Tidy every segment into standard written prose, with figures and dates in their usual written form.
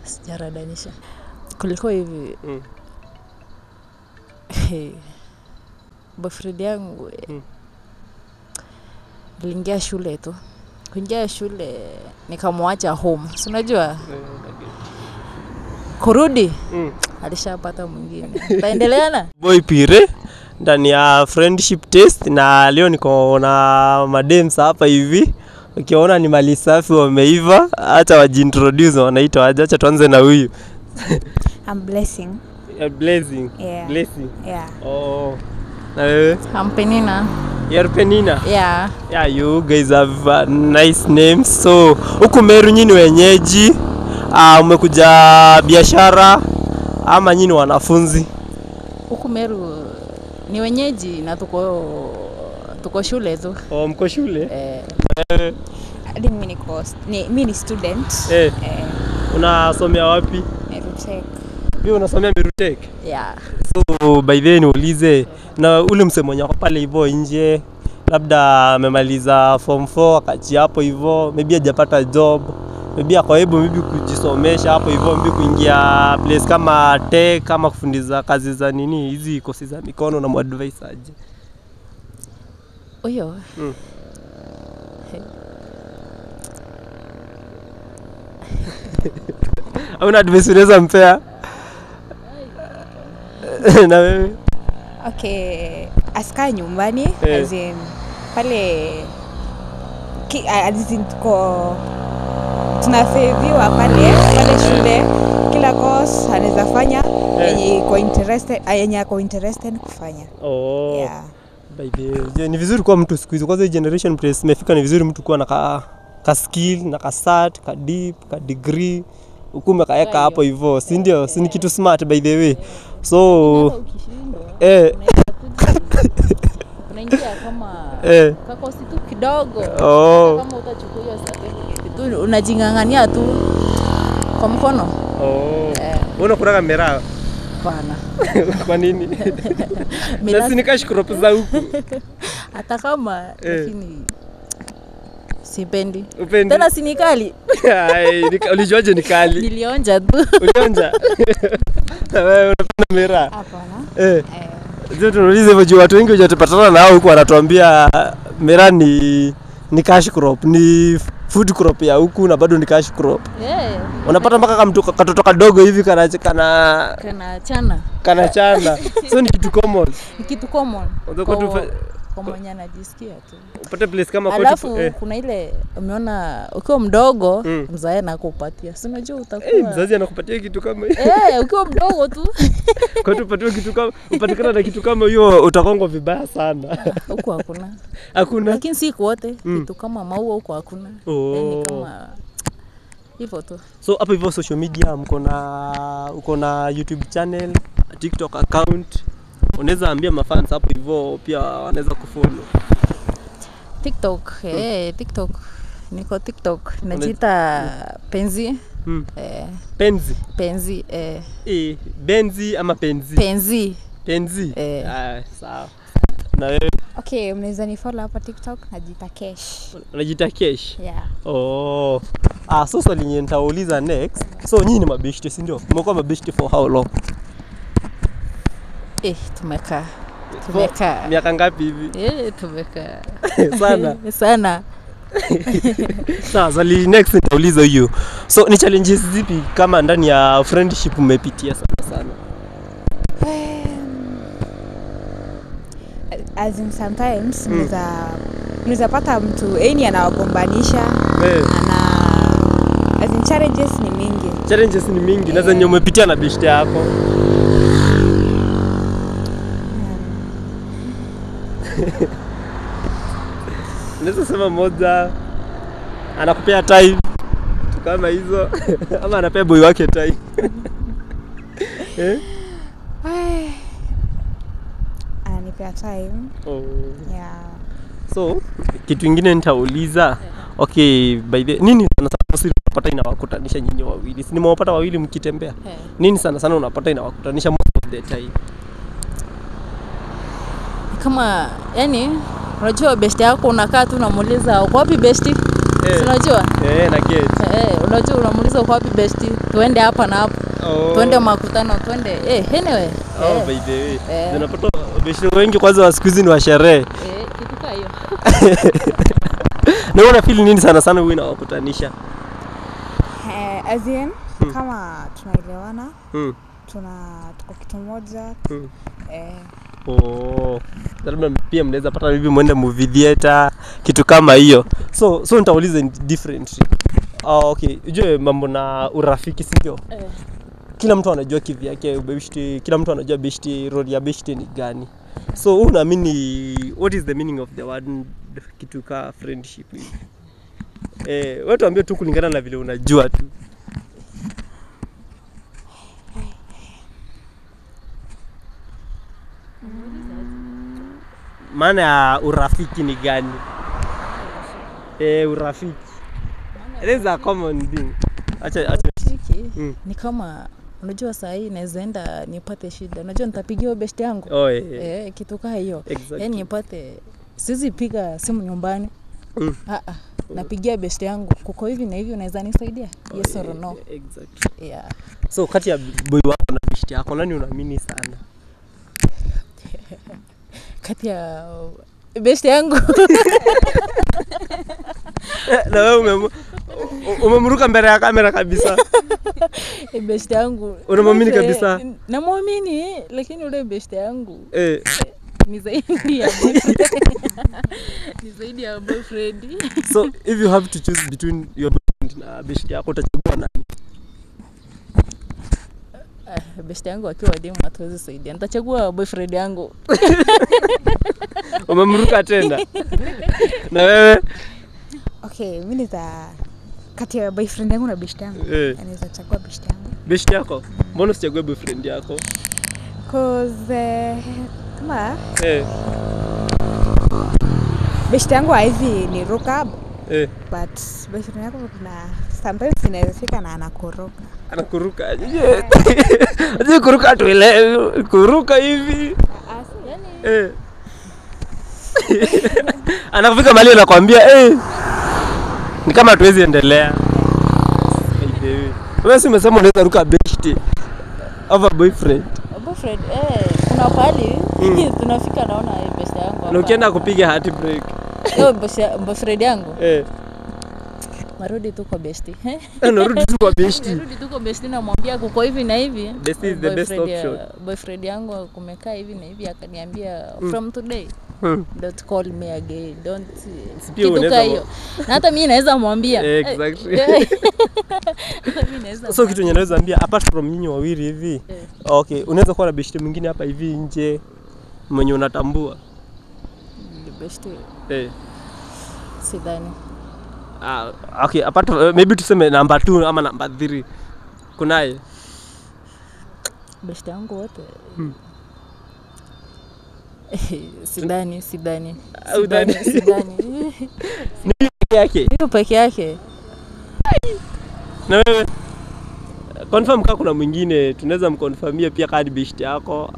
Sijaradanisha. Kulikuwa hivi. Boyfriend yangu aliingia shule tu. Kuingia shule nikamwacha home. Si unajua? Kurudi alishapata mwingine. Taendeleana? Boy Pire ndani ya friendship test, na leo niko na madams hapa hivi. Ukiona ni mali safi wameiva, acha wajiintroduce wanaitwa aje. Acha tuanze na huyu. I'm Blessing. Blessing. Yeah. Blessing. Yeah. Oh. Na wewe? I'm Penina. You're Penina? Yeah. Yeah, you guys have nice names. So, huku Meru nyinyi wenyeji, umekuja biashara ama nyinyi wanafunzi? Huku Meru ni wenyeji na tuko shule tu. Oh, mko shule? Hadi mimi ni student. Unasomea wapi? Meru Tech. Wewe unasomea Meru Tech? Yeah. So by the way niulize, na ule msemo wako pale hivyo nje, labda amemaliza form 4 akachi hapo hivyo, maybe hajapata job, maybe ako able maybe kujisomesha hapo hivyo, maybe kuingia place kama tech, kama kufundiza kazi za nini hizi kosi za mikono, na advice aje? Oyo. Hauna advice unaweza mpea? Na wewe? Okay, asika nyumbani as in pale as in tunafeviwa pale shule, kila course anaweza fanya yenye ako interested kufanya. Oh. Yeah. By the way, ni vizuri kwa mtu siku hizo, kwanza generation place imefika, ni vizuri mtu kuwa na ka skill na ka cert, ka deep, ka degree, ukume kaeka hapo hivyo, si ndio? Si ni kitu smart by the way. So unaingia kama kakosi tu kidogo. Kama utachukua hiyo certificate tu unajingangania tu kwa mkono. Unaona kuna kamera? Bana. Kwa nini? Sasa nikash crop za huku. Hata kama lakini sipendi. Upendi? Tena si nikali. Ulijoje nikali? Nilionja tu. Ulionja? Wewe unapenda mera? Hapana. Ndio tunauliza hivyo juu watu wengi hujatupatana nao huko wanatuambia mera ni cash crop, ni food crop ya huku na bado ni cash crop. Unapata mpaka kama mtu katoto kadogo hivi kana chana. So ni kitu common. Ni kitu common. Kwa mwenye anajisikia tu. Upate place kama kwetu. Alafu kuna ile umeona ukiwa mdogo mzae anakupatia. Si unajua utakuwa mzazi anakupatia kitu kama hiyo. Ukiwa mdogo tu. Kwa tupatiwe kitu kama upatikana na kitu kama hiyo utakongwa vibaya sana. Huko hakuna. Hakuna. Lakini si kote kitu kama maua huko hakuna. Yaani kama hivyo tu. So hapo hivyo social media uko na YouTube channel, TikTok account. Unaweza ambia mafans hapo hivyo pia wanaweza kufollow. TikTok, TikTok. Niko TikTok. Najiita Penzi. Penzi. Penzi, Benzi ama Penzi? Penzi. Penzi. Sawa. Na wewe? Okay, mnaweza ni follow hapa TikTok, najiita Kesh. Unajiita Kesh? Yeah. So swali nyingine nitauliza next. So nyinyi ni mabeshte, si ndio? Mmekuwa mabeshte for how long? Tumekaa. Miaka ngapi hivi? Tumekaa. Sana. Sawa, swali next nitauliza hiyo. So ni challenges zipi kama ndani ya friendship umepitia sana? As in sometimes unaweza pata mtu anawagombanisha. As in challenges ni mingi. Na zenye umepitia na beshte yako. Unaweza sema moja anakupea time kama hizo ama anapea boy wake time? Ananipea time. Yeah. So kitu kingine nitauliza, okay, by the nini sana sana unapata inawakutanisha nyinyi wawili? Si nimewapata wawili mkitembea. Nini sana sana unapata inawakutanisha most of the time? Kama yani unajua best yako unakaa tu unamuuliza uko wapi besti? Unajua? Na get. unajua unamuuliza uko wapi bestie, tuende hapa na hapo. Tuende makutano, tuende anyway. By the way. Tunapata bestie wengi kwanza wa siku hizi ni wa sherehe. Kitu kama hiyo. Na una feel nini sana sana wewe unawakutanisha? As in, kama tunaelewana, tuko kitu moja. Labda pia mnaweza pata hivi muende movie theater, kitu kama hiyo. So nitauliza different. Okay, unajua mambo na urafiki sio? Kila mtu anajua kivi yake beshte, kila mtu anajua beshte, role ya beshte ni gani. So unaamini what is the meaning of the word kitu ka friendship hivi? Wewe tuambie tu kulingana na vile unajua tu. Maana ya urafiki ni gani? Urafiki. It is a common thing. Acha. Ni kama unajua saa hii naweza enda nipate shida. Unajua nitapigia best yangu. Kitu kama hiyo. Yaani nipate siwezi piga simu nyumbani. Napigia best yangu. Kuko hivi na hivi unaweza nisaidia? Yes or no? Exactly. So kati ya boy wako na best yako nani unaamini sana? Kati ya best yangu. Na wewe umemruka mbele ya kamera kabisa. Best yangu. Unamwamini kabisa? Namwamini lakini ule best yangu. Ni zaidi ya boyfriend. So if you have to choose between your boyfriend na best yako utachagua nani? Best yangu akiwa demu hatuwezi saidia. Nitachagua boyfriend yangu. Umemruka tena. Na wewe? Okay, mimi kati ya boyfriend yangu na best yangu. Anaweza chagua best yangu. Best yako? Mbona usichague boyfriend yako? Cause kama best yangu hivi ni ruka. But boyfriend yangu kuna sometimes inawezekana na anakuruka. Anakuruka aje? Aje kuruka tu ile kuruka hivi. Yani anafika mahali anakuambia ni kama tuwezi endelea. Wewe si umesema unaweza ruka best over boyfriend. Boyfriend kuna pali tunafika naona best yangu. Na ukienda kupiga heart break. Boyfriend yangu. Marudi tu kwa best. Narudi tu kwa best. Narudi tu kwa best na mwambia kuko hivi na hivi. Best is the best option. Boyfriend yangu kumekaa hivi na hivi akaniambia from today don't call me again, don't kituka hiyo. Na hata mimi naweza mwambia. Exactly. So kitu ninaweza ambia apart from nyinyi wawili hivi. Okay, unaweza kuwa na best mwingine hapa hivi nje mwenye unatambua. Best. Sidhani. Okay, apart maybe tuseme number 2 ama number 3. Kunaye best yangu wote. Sidhani. Ni yake. Hiyo peke yake. Na wewe confirm kama kuna mwingine tunaweza mconfirmia pia kadi best yako.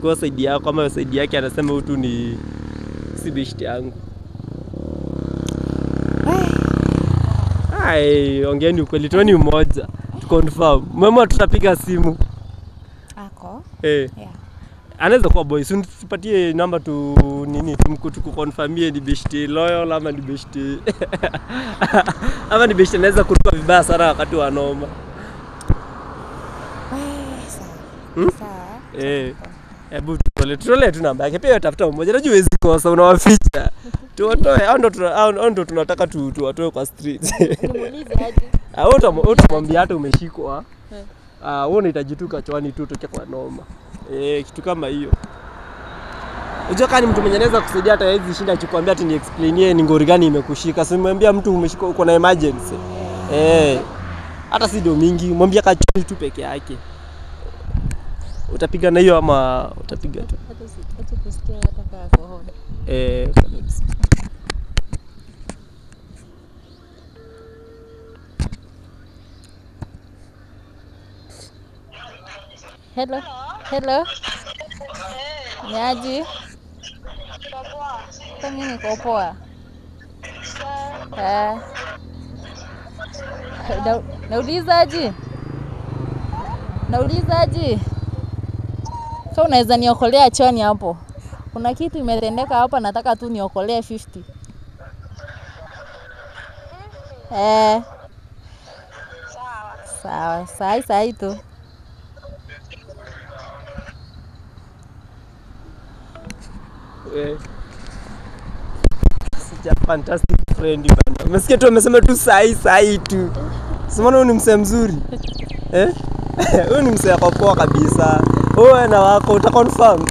Kwa side yako kama side yake anasema huyu ni si best yangu. Ongeeni ukweli tuoni mmoja. Tu confirm. Mama tutapiga simu. Ako? Anaweza kuwa boy. Tupatie namba tu nini tukukonfirmie ni best loyal ama ni best. Ama ni best anaweza kuruka vibaya sana wakati wa noma. Sawa. Hebu tutolee tu namba yake pia tafuta mmoja. Najua huwezi kosa unawaficha. Tuwatoe au ndo tunataka tuwatoe kwa street. Nimuulize aje. Utamwambia hata umeshikwa. Wewe unahitaji tu kachwani tu toke kwa noma. Kitu kama hiyo. Unajua kama mtu mwenye anaweza kusaidia hata hizi shinda akikwambia ati ni explainie ni ngori gani imekushika. Simwambia mtu umeshika uko na emergency. Hata si ndio mingi, mwambie kachwani tu peke yake. Utapiga na hiyo ama utapiga tu? Hata kusikia hata kwa kohoni. Hello. Ni aje? Kama niko poa. Naulizaje? So unaweza niokolea choni hapo. Kuna kitu imetendeka hapa, nataka tu niokolee 50. Sawa. Sawa tu. Such a fantastic friend bana. Umesikia tu amesema tu sai tu. Simona huyu ni msee mzuri. Huyu ni msee kwa poa kabisa. Wewe na wako uta confirm.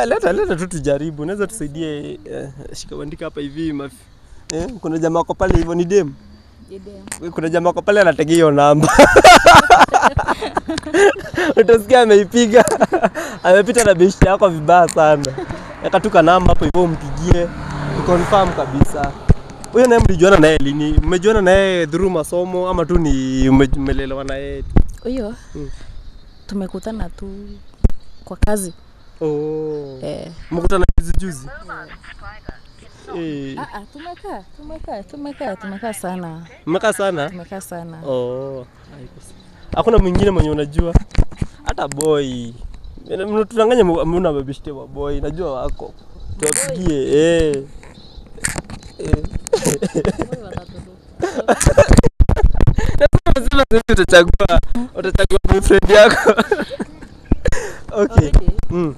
Leta tu tujaribu. Unaweza tusaidie shika andika hapa hivi kuna jamaa wako pale hivyo ni dem. Kuna jamaa wako pale anategea hiyo namba. Utasikia ameipiga. Amepita na beshte yako vibaya sana. Akatuka namba hapo hivyo umpigie. Confirm kabisa. Huyo naye mlijuana naye lini? Mmejuana naye through masomo ama tu ni umelelewa naye? Huyo tumekutana tu kwa kazi. Mmekutana juzi? Tumekaa sana. Mmekaa sana? Tumekaa sana. Hakuna mwingine mwenye unajua? Hata boy. Tunanganya mbona babishte wa boy, najua wako. Tuwapigie. Nasema utachagua boyfriend yako. Okay. I'm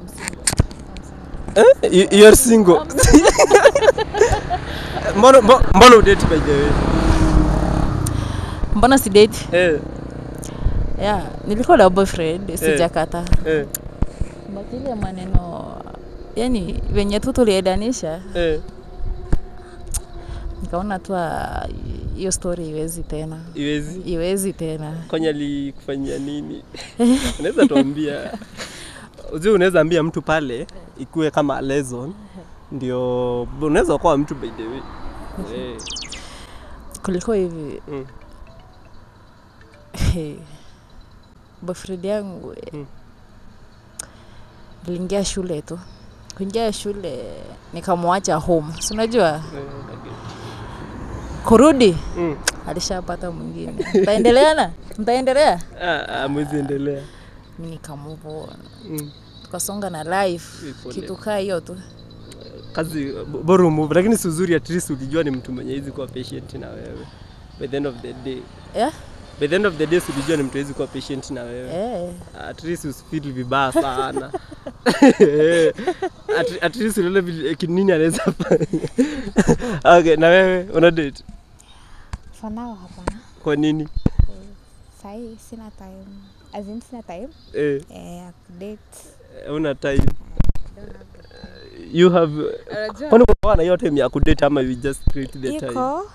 single. You're single. Mbona udate by the way? Mbona si date? Yeah, nilikuwa na boyfriend sijakata. But ile maneno yani venye tu tuliedanisha. Nikaona tu hiyo story iwezi tena. Iwezi tena. Kwani alikufanyia nini? Unaweza tuambia? Unaweza ambia mtu pale ikuwe kama lesson ndio unaweza kuwa mtu by the way. Kuliko hivi. Boyfriend yangu niliingia shule tu. Kuingia shule nikamwacha home. Si unajua? Kurudi alishapata mwingine. Mtaendelea? Mwezi endelea. Mimi nikamove on. Tukasonga na life. Kitu kaa hiyo tu. Kazi bora move, lakini si uzuri at least ulijua ni mtu mwenye hizi kuwa patient na wewe. By the end of the day. By the end of the day ulijua ni mtu hizi kuwa patient na wewe. At least usifeel vibaya sana. At least unaelewa nini anaweza fanya. Okay, na wewe una date? For now hapana. Kwa nini? Sai sina time. Sina time. Date. Una time. You have kwani kwa na yote ya kudate ama you just create the time?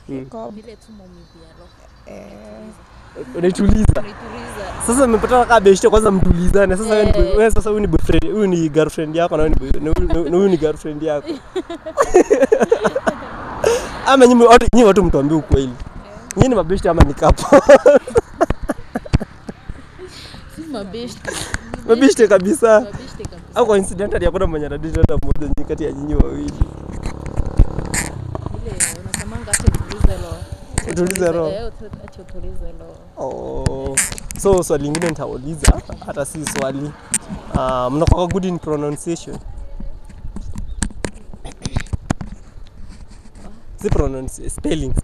Iko vile tu mimi Unaituliza. Sasa umepata kama beshte kwanza mtulizane. Sasa wewe sasa huyu ni boyfriend, huyu ni girlfriend yako na huyu ni girlfriend yako. Ama nyinyi watu mtuambie ukweli. Nyinyi ni mabeshte ama ni couple? Si mabeshte. Mabeshte kabisa. Au coincidentally hakuna mwenye anadate hata mmoja nyinyi kati ya nyinyi wawili. Ile unasemanga acha tulize roho. Acha tulize roho. So swali lingine nitauliza hata si swali. Mnakuwa good in pronunciation? Si pronunciation, spelling.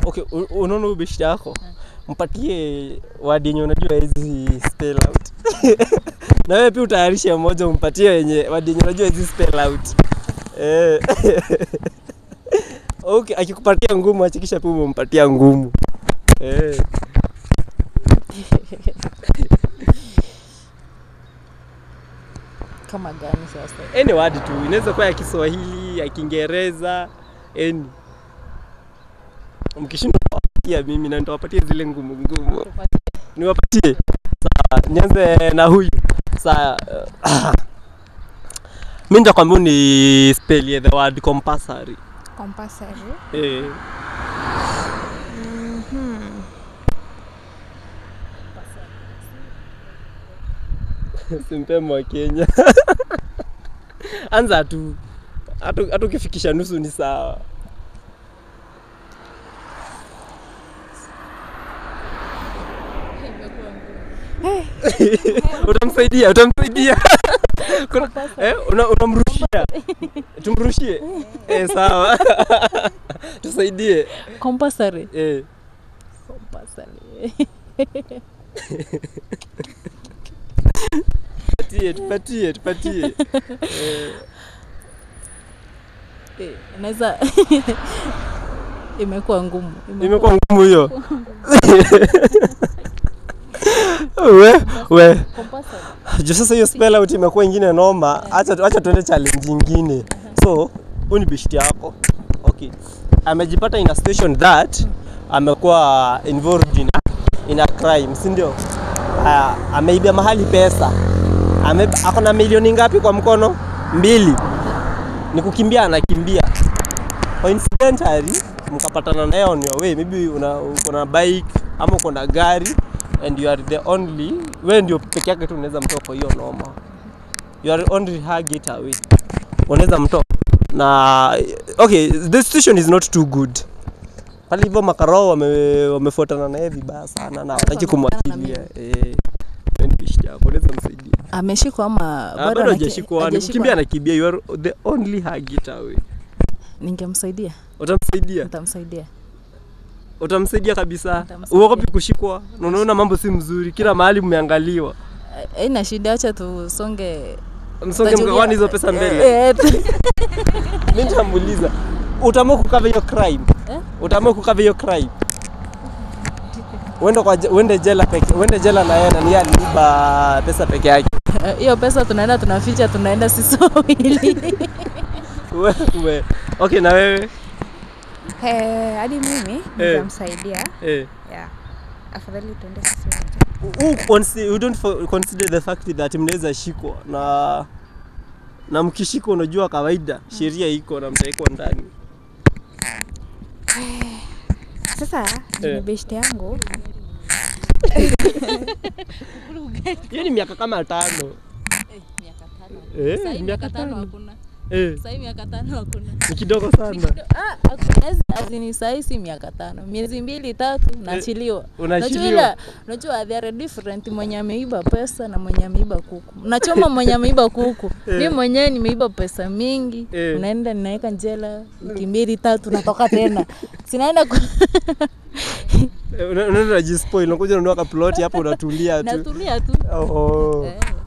Okay, unaona ubeshte yako? Mpatie word yenye unajua hizi spell out. Na wewe pia utayarisha mmoja umpatie yenye word yenye unajua hizi spell out. Okay, akikupatia ngumu hakikisha pia umempatia ngumu. Kama gani sasa? Any word tu, inaweza kuwa ya Kiswahili, ya Kiingereza, any. Mkishindwa kupatia mimi na nitawapatia zile ngumu. Niwapatie. Sawa, nianze na huyu. Sawa. Mimi nitakwambia ni spell the word compulsory. Compulsory? Simpemo wa Kenya. Anza tu. Hata ukifikisha nusu ni sawa. Utamsaidia. Unamrushia. Tumrushie. Sawa. Tusaidie. Compulsory. Tupatie. Naweza imekuwa ngumu hiyo. We. Sasa hiyo spell out imekuwa ingine noma. Acha tuende challenge nyingine. So, ni bishti yako. Okay. Amejipata in a situation that amekuwa involved in a crime, si ndio? Ameibia mahali pesa. Ako na milioni ngapi kwa mkono? 2. Ni kukimbia anakimbia. Coincidentally mkapatana naye on your way, maybe uko na bike ama uko na gari and you are the only, wewe ndio peke yake tu unaweza mtoa kwa hiyo noma. You are only her getaway. Unaweza mtoa. Na okay, the situation is not too good. Pale hivyo makarao wamefuatana naye vibaya sana na wataki kumwachilia. Unaweza msaidia. Ameshikwa ama bado hajashikwa? Anakimbia anakimbia. You are the only her getaway. Ningemsaidia. Utamsaidia? Nitamsaidia. Utamsaidia kabisa. Uogopi kushikwa? Unaona mambo si mzuri. Kila mahali mmeangaliwa. Haina shida, acha tusonge. Msonge mgawani hizo pesa mbele. Mimi nitamuuliza. Utaamua kukava hiyo crime? Utaamua kukava hiyo crime? Uende jela na yeye na ni aliiba pesa peke yake. Hiyo pesa tunaenda tunaficha, tunaenda sisi wawili. Wewe. Okay, na wewe? Hadi mimi nitamsaidia. Yeah. Afadhali tuende sisi wote. You don't consider the fact that mnaweza shikwa na mkishikwa, unajua kawaida sheria iko na mtaekwa ndani. Sasa ni best yangu. Hiyo ni miaka kama 5. Miaka 5 hakuna. Sasa miaka 5 hakuna. Ni kidogo sana. Azini sasa si miaka 5. Miezi 2-3 naachiliwa. Unajua there are different, mwenye ameiba pesa na mwenye ameiba kuku. Unachoma mwenye ameiba kuku. Mimi mwenyewe nimeiba pesa mingi. Unaenda ninaweka jela wiki 2-3 natoka tena. Sinaenda unaenda jispoil, unakuja ununua plot hapo unatulia tu. Natulia tu.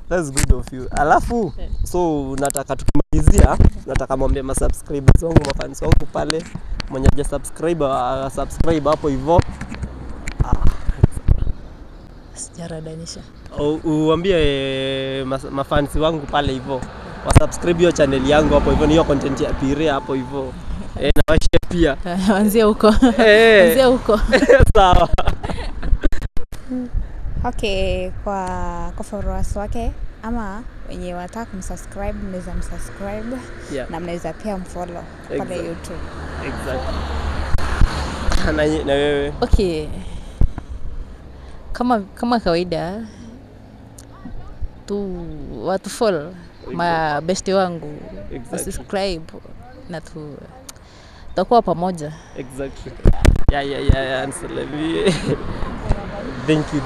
That's good of you. Alafu so nataka tukimalizia, nataka mwambie subscribers wangu, mafans wangu pale, mwenye haja subscribe hapo hivyo. Sijaradanisha. Uambie mafans wangu pale hivyo wasubscribe hiyo channel yangu hapo hivyo, hiyo content ya Pire hapo hivyo. Na washare pia. Anzia huko. Sawa. Okay, kwa followers wake ama wenye wataka kumsubscribe, mnaweza msubscribe na mnaweza pia mfollow pale YouTube. Exactly. Na wewe? Okay. Kama kawaida tu watu follow mabeste wangu, subscribe na tutakuwa pamoja. Exactly. Yeah. Thank you.